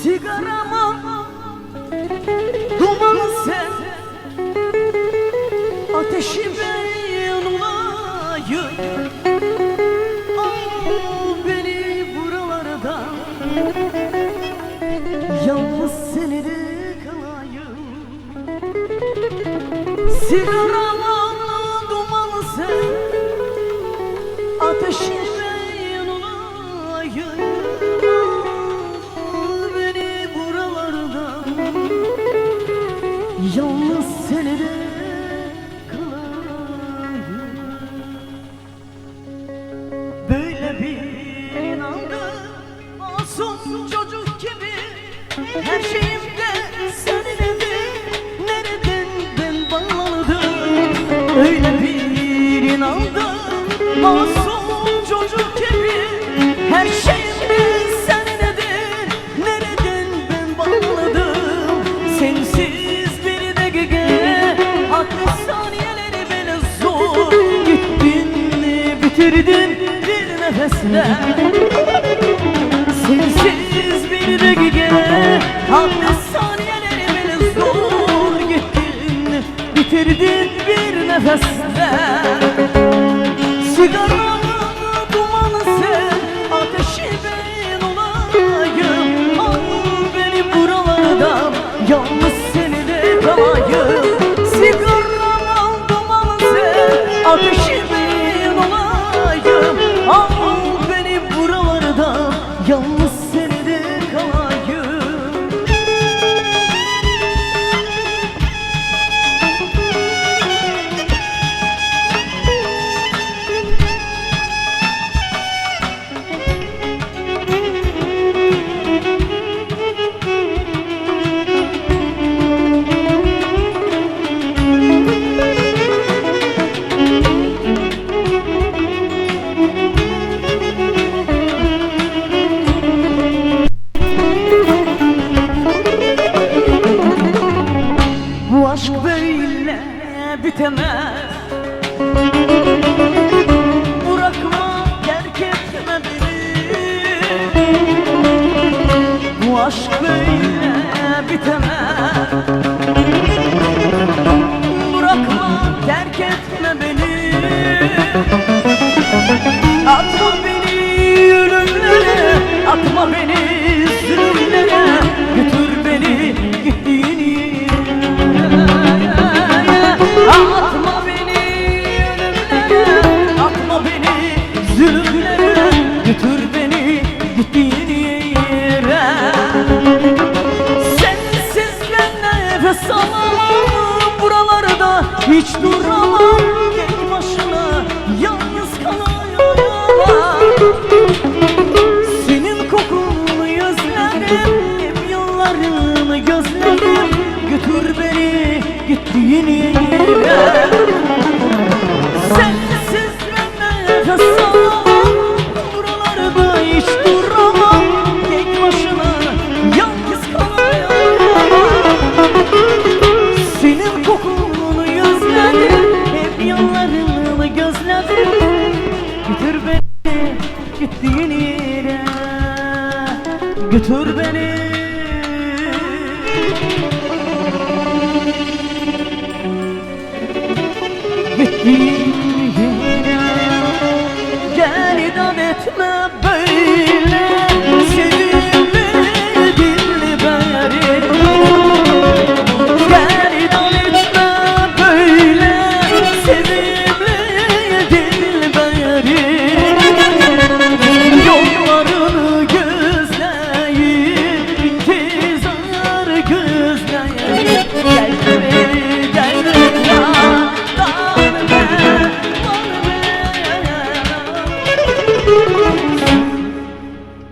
Sigarama dumanı sen, ateşi ben olayım. Al beni buralarda, yalnız seni de kalayım. Sigarama dumanı sen, ateşi ben olayım. Yalnız seni de kalayım. Böyle bir inandım, masum çocuk gibi. Her şeyimde seninle, nereden ben bağladım. Öyle bir inandım, masum çocuk gibi. Her şeyimde seninle, nereden ben bağladım. Sensiz saniyeleri beni zor gittin, bitirdin bir nefesle. Sensiz bir dakika, hatta saniyeleri beni zor gittin, bitirdin bir nefesle. Sigaramın dumanı sen, ateşi ben olayım. Al beni buralarda, yalnız seni de kalayım. Sigaramın dumanı sen, ateşi ben olayım. Al beni buralarda, yalnız seni de kalayım. Bu aşk böyle bitemez. Bırakma, terk etme beni. Bu aşk böyle bitemez. Bırakma, terk etme beni. Atma beni ölümlere, atma beni zulümlere. Götür beni gittiğin yere. Atma beni ölümlere, atma beni zulümlere. Götür beni gittiğin yere. Sensiz ben nefes alamam, buralarda hiç duramam. Tek başına yalnız kalamam. Senin kokunu özledim, hep yollarını gözledim. Götür beni gittiğin yere. Sensiz ben nefes alamam, buralarda hiç duramam. Tek başına yalnız kalamam. Senin kokunu özledim, hep yollarını gözledim. Götür beni gittiğin yere. Götür beni gittiğin